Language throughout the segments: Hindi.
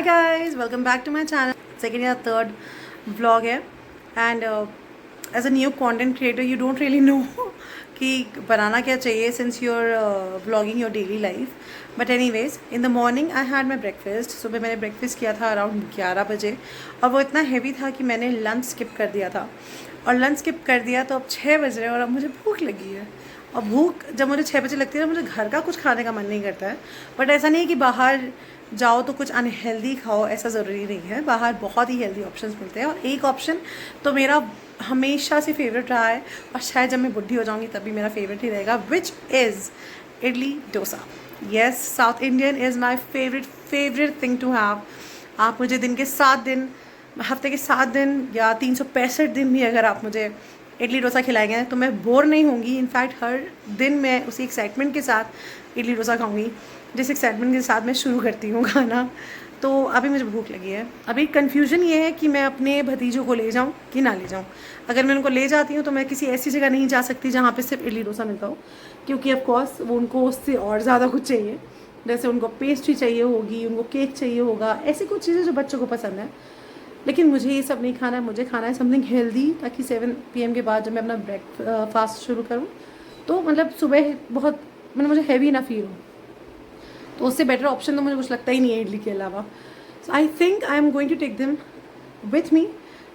guys, welcome back to my channel. Second या third vlog है and as a new content creator you don't really know कि बनाना क्या चाहिए since you're vlogging your daily life. But anyways, in the morning I had my breakfast. सुबह मैंने breakfast किया था around 11 बजे और वो इतना heavy था कि मैंने lunch skip कर दिया था और lunch skip कर दिया तो अब 6 बज रहे हैं और अब मुझे भूख लगी है. और भूख जब मुझे 6 बजे लगती है ना मुझे घर का कुछ खाने का मन नहीं करता है. बट ऐसा नहीं है कि बाहर जाओ तो कुछ अनहेल्दी खाओ, ऐसा ज़रूरी नहीं है. बाहर बहुत ही हेल्दी ऑप्शंस मिलते हैं और एक ऑप्शन तो मेरा हमेशा से फेवरेट रहा है और शायद जब मैं बुढ़ी हो जाऊँगी तब भी मेरा फेवरेट ही रहेगा, which is idli dosa. Yes, South Indian is my favourite thing to have. आप मुझे दिन के 7 दिन, हफ्ते के 7 दिन या 365 दिन भी अगर आप मुझे इडली डोसा खिलाएंगे तो मैं बोर नहीं होंगी. इनफैक्ट हर दिन मैं उसी एक्साइटमेंट के साथ इडली डोसा खाऊंगी जिस एक्साइटमेंट के साथ मैं शुरू करती हूँ खाना. तो अभी मुझे भूख लगी है. अभी कन्फ्यूजन ये है कि मैं अपने भतीजों को ले जाऊँ कि ना ले जाऊँ. अगर मैं उनको ले जाती हूँ तो मैं किसी ऐसी जगह नहीं जा सकती जहाँ पे सिर्फ इडली डोसा मिलता हो, क्योंकि ऑफकोर्स वो उनको उससे और ज़्यादा कुछ चाहिए. जैसे उनको पेस्ट्री चाहिए होगी, उनको केक चाहिए होगा, ऐसी कुछ चीज़ें जो बच्चों को पसंद है. लेकिन मुझे ये सब नहीं खाना है. मुझे खाना है समथिंग हेल्दी, ताकि 7 PM के बाद जब मैं अपना ब्रेकफास्ट शुरू करूँ तो मतलब सुबह बहुत मतलब मुझे हैवी ना फील हो. तो उससे बेटर ऑप्शन तो मुझे कुछ लगता ही नहीं है इडली के अलावा. So I think I am going to take them with me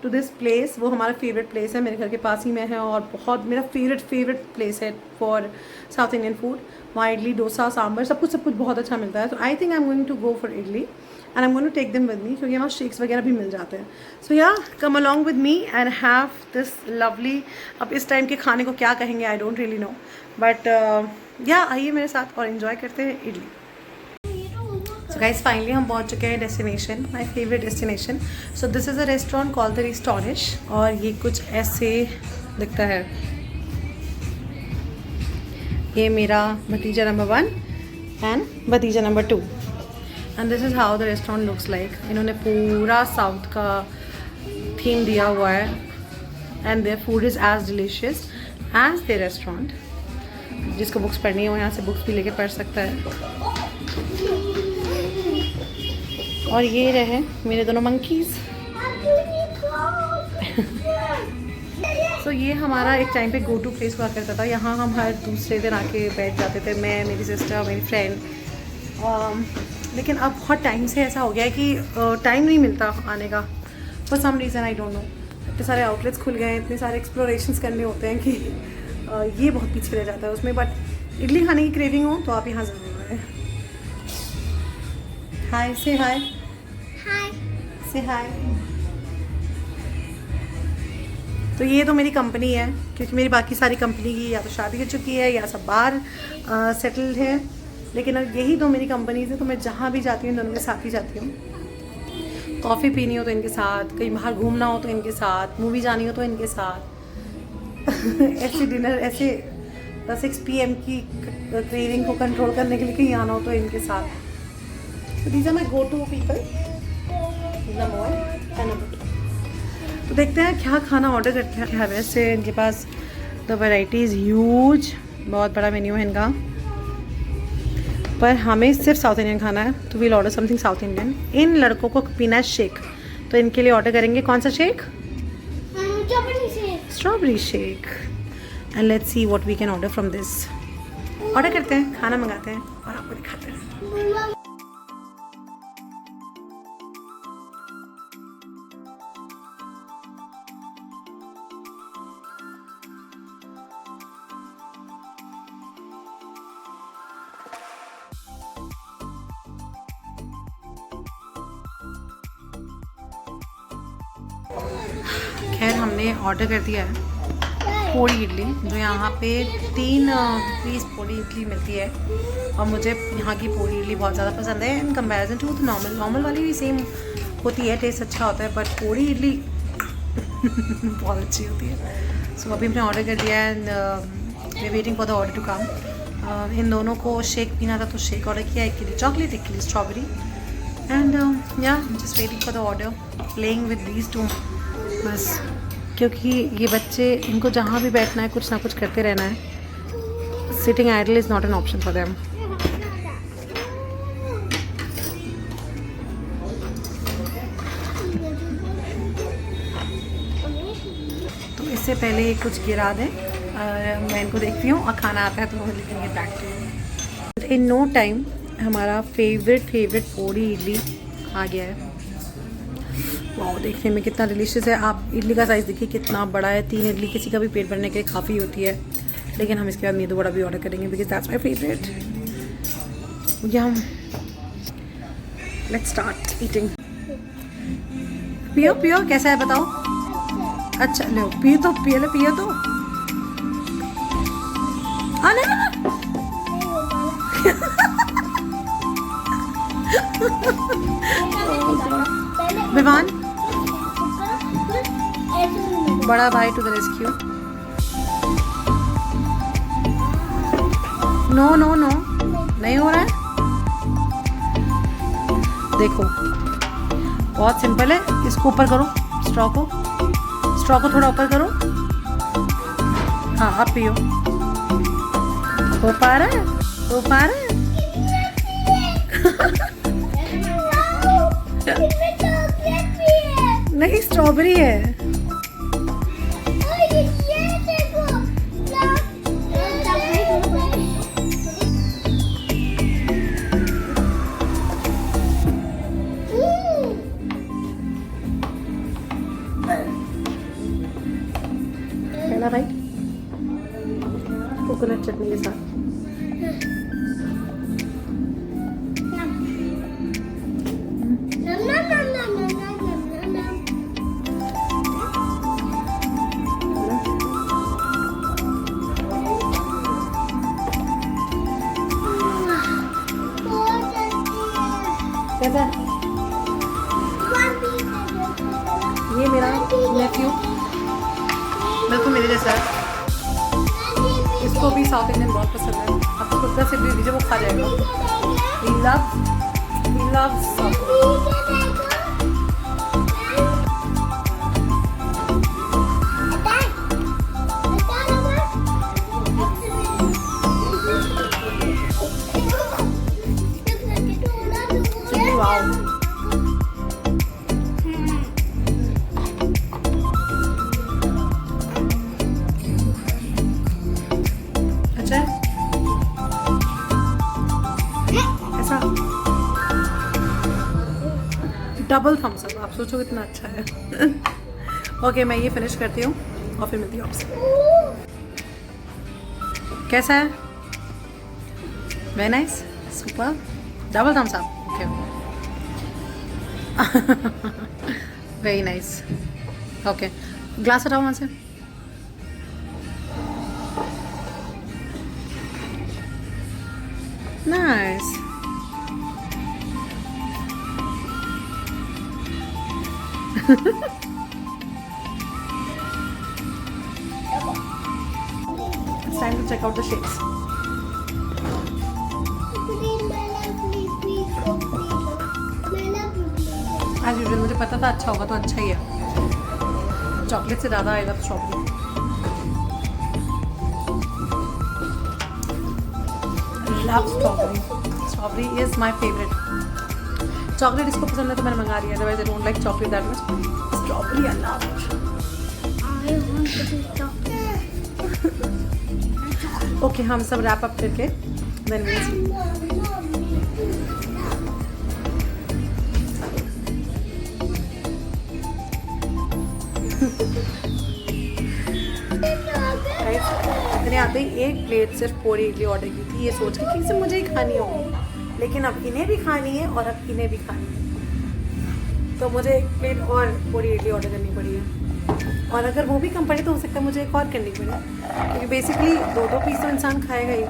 to this place. वो हमारा फेवरेट प्लेस है, मेरे घर के पास ही में है और बहुत मेरा फेवरेट प्लेस है फॉर साउथ इंडियन फूड. वहाँ इडली डोसा सांभर सब कुछ बहुत अच्छा मिलता है. तो I think I am going to go for idli and I am going to take them with me, क्योंकि यहाँ शेक्स वगैरह भी मिल जाते हैं. So yeah come along with me and have this lovely. अब इस टाइम के खाने को क्या कहेंगे I don't really know, but yeah आइए मेरे साथ और इन्जॉय करते हैं इडली. सो गाइस फाइनली हम पहुंच चुके हैं destination, my favourite destination. So this is a restaurant called the रिस्टॉनिश और ये कुछ ऐसे दिखता है. ये मेरा भतीजा नंबर 1 एंड भतीजा number 2 and this is how the restaurant looks like. इन्होंने पूरा साउथ का थीम दिया हुआ है and their food is as delicious as their restaurant. जिसको बुक्स पढ़नी हो यहाँ से बुक्स भी लेके पढ़ सकता है. और ये रहे मेरे दोनों मंकीज़. सो ये हमारा एक टाइम पे गो टू प्लेस हुआ करता था. यहाँ हम हर दूसरे दिन आके बैठ जाते थे, मैं, मेरी सिस्टर, मेरी फ्रेंड. लेकिन अब बहुत टाइम से ऐसा हो गया है कि टाइम नहीं मिलता आने का for some reason, I don't know. इतने सारे आउटलेट्स खुल गए हैं, इतने सारे एक्सप्लोरेशंस करने होते हैं कि ये बहुत पीछे रह जाता है उसमें. बट इडली खाने की क्रेविंग हो तो आप यहाँ ज़रूर आए. हाय, से हाय, से हाय. तो ये तो मेरी कंपनी है, क्योंकि मेरी बाकी सारी कंपनी की या तो शादी हो चुकी है या सब बाहर सेटल्ड है. लेकिन अब यही तो मेरी कंपनी है, तो मैं जहाँ भी जाती हूँ दोनों के साथ ही जाती हूँ. कॉफ़ी पीनी हो तो इनके साथ, कहीं बाहर घूमना हो तो इनके साथ, मूवी जानी हो तो इनके साथ. ऐसे डिनर, ऐसे 6 PM की क्रेविंग को कंट्रोल करने के लिए कहीं आना हो तो इनके साथ. तो these are my go to people, number 1 and number 2. तो देखते हैं क्या खाना ऑर्डर करते हैं. वैसे इनके पास द वैरायटी इज़ ह्यूज, बहुत बड़ा मेन्यू है इनका. पर हमें सिर्फ साउथ इंडियन खाना है तो we'll order something south Indian. इन लड़कों को पीना है शेक, तो इनके लिए ऑर्डर करेंगे कौन सा shake? Strawberry shake. And let's see what we can order from this. Order करते हैं, खाना मंगाते हैं और आपको दिखाते हैं. खैर हमने ऑर्डर कर दिया है पोड़ी इडली, जो यहाँ पे 3 पीस पोड़ी इडली मिलती है. और मुझे यहाँ की पोड़ी इडली बहुत ज़्यादा पसंद है इन कंपैरिजन टू नॉर्मल वाली भी सेम होती है, टेस्ट अच्छा होता है, बट पोड़ी इडली बहुत अच्छी होती है. सो अभी हमने ऑर्डर कर दिया है and we waiting for the order to come. इन दोनों को शेक पीना था तो शेक ऑर्डर किया, एक के लिए चॉकलेट, एक के लिए स्ट्रॉबेरी. एंड या just waiting for the order, playing with these two. बस क्योंकि ये बच्चे, इनको जहाँ भी बैठना है कुछ ना कुछ करते रहना है. Sitting idle is not an option for them. उससे पहले ये कुछ गिरा दें, मैं इनको देखती हूँ और खाना आता है तो मैं लेकिन get back to you. In no time हमारा फेवरेट पोड़ी इडली आ गया है। वाह, देखने में कितना डिलीशियस है। आप इडली का साइज़ देखिए कितना बड़ा है। 3 इडली किसी का भी पेट भरने के लिए काफ़ी होती है, लेकिन हम इसके बाद मेदू वड़ा भी ऑर्डर करेंगे because that's my favourite. Yum, let's start eating. पियो पियो, कैसा है बताओ। अच्छा लो पियो तो, पियो तो। हाँ नहीं विवान, बड़ा भाई to the rescue. No no no, नहीं हो रहा है। देखो बहुत सिंपल है, इसको ऊपर करो, स्ट्रॉ को थोड़ा ऊपर करो। हाँ अब पियो। हो पा रहा है। नहीं, स्ट्रॉबेरी है। पहला राइट कोकोनट चटनी के साथ। कैसा? ये मेरा नेफ्यू बिल्कुल मेरे जैसा है। इसको भी साउथ इंडियन बहुत पसंद है। आप खुद का से भी दीजिए, वो खा जाएगा। He loves South Indian. Wow. अच्छा है? ऐसा डबल थम्स अप। आप सोचो कितना अच्छा है। ओके, मैं ये फिनिश करती हूँ और फिर मिलती हूँ आपसे। कैसा है? Very nice, super, double thumbs up. Okay, very nice. Okay, glass हटाओ वहाँ से। Nice. It's time to check out the shapes. As usual, मुझे पता था अच्छा होगा तो अच्छा ही है। चॉकलेट से ज़्यादा आएगा तो strawberry. Love strawberry. Strawberry is my favorite. Chocolate इसको पसंद है तो मैंने मंगा लिया। Otherwise I don't like chocolate that much. Strawberry I love it. Okay, हम सब wrap up करके then we'll see. मैंने आते ही एक प्लेट सिर्फ पूरी इडली ऑर्डर की थी, ये सोच के कि इसे मुझे ही खानी होगी, लेकिन अब इन्हें भी खानी है और अब इन्हें भी खानी है, तो मुझे एक प्लेट और पूरी इडली ऑर्डर करनी पड़ी है। और अगर वो भी कम पड़े तो हो सकता है मुझे एक और करनी पड़े, क्योंकि बेसिकली 2-2 पीस तो इंसान खाएगा ही।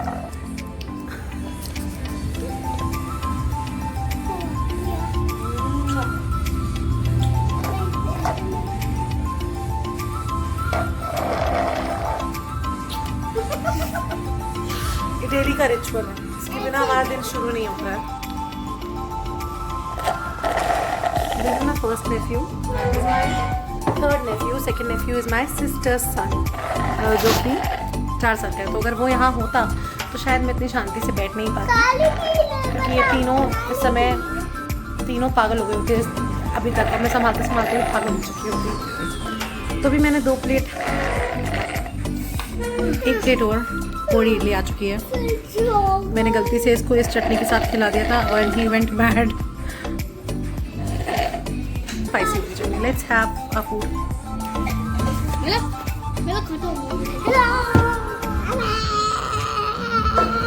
डेली का रिचुअल है, इसके बिना हमारा दिन शुरू नहीं होता है। This is my first nephew, this is my third nephew, second nephew is my sister's son, जो कि 4 साल का है। तो अगर वो यहाँ होता तो शायद मैं इतनी शांति से बैठ नहीं पाती, क्योंकि ये तीनों इस समय तीनों पागल हो गए होते अभी तक। अब मैं संभालते संभालते पागल हो चुकी होती। तो भी मैंने 2 प्लेट एक प्लेट और इडली आ चुकी है। मैंने गलती से इसको इस चटनी के साथ खिला दिया था और he went bad. Spicy chutney. Let's have a food.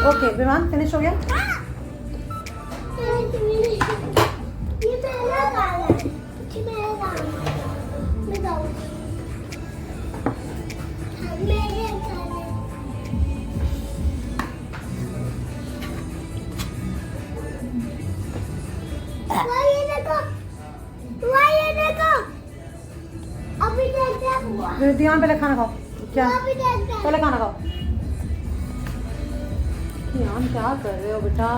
Okay विमान फिनिश हो गया। ध्यान पहले खाना खाओ। क्या पहले खाना खाओ। ध्यान क्या कर रहे हो बेटा?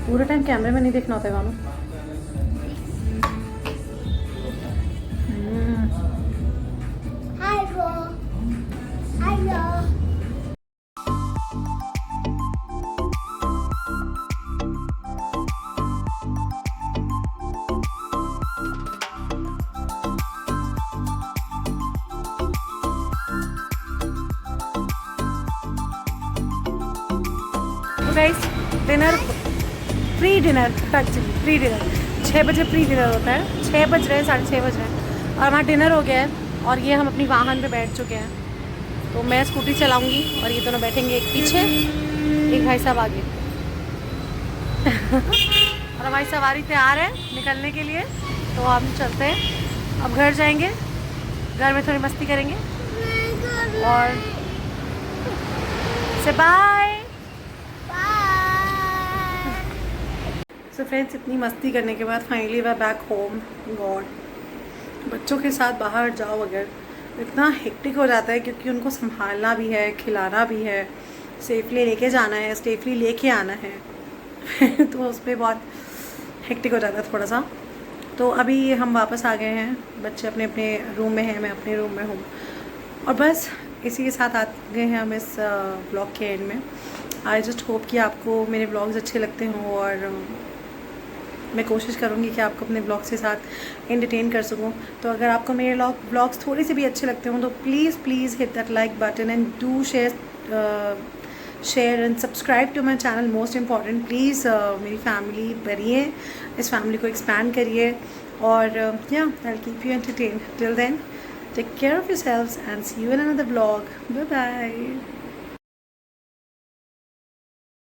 पूरे टाइम कैमरे में नहीं देखना होता है मानो। गाइस डिनर प्री डिनर 6 बजे प्री डिनर होता है। 6 बज रहे हैं, 6:30 बज रहे हैं और हमारा डिनर हो गया है और ये हम अपनी वाहन पे बैठ चुके हैं। तो मैं स्कूटी चलाऊंगी और ये दोनों बैठेंगे, एक पीछे एक भाई साहब आगे। और हमारी सवारी तैयार है निकलने के लिए, तो हम चलते हैं। अब घर जाएंगे, घर में थोड़ी मस्ती करेंगे और से बाय। सो फ्रेंड्स, इतनी मस्ती करने के बाद finally we are back home. God, बच्चों के साथ बाहर जाओ अगर इतना हेक्टिक हो जाता है, क्योंकि उनको संभालना भी है, खिलाना भी है, सेफली लेके जाना है, सेफली लेके आना है। तो उस पर बहुत हेक्टिक हो जाता है थोड़ा सा। तो अभी हम वापस आ गए हैं, बच्चे अपने अपने रूम में हैं, मैं अपने रूम में हूँ और बस इसी के साथ आ गए हैं हम इस ब्लॉग के एंड में। आई जस्ट होप कि आपको मेरे ब्लॉग्स अच्छे लगते हों और मैं कोशिश करूँगी कि आपको अपने ब्लॉग्स के साथ एंटरटेन कर सकूँ। तो अगर आपको मेरे ब्लॉग्स थोड़े से भी अच्छे लगते हों तो please hit that like button and do share and subscribe to my channel. Most important, please मेरी फैमिली बढ़िए, इस फैमिली को एक्सपैंड करिए और yeah I will keep you entertain. Till then, take care of yourselves and see you in another vlog. Bye bye.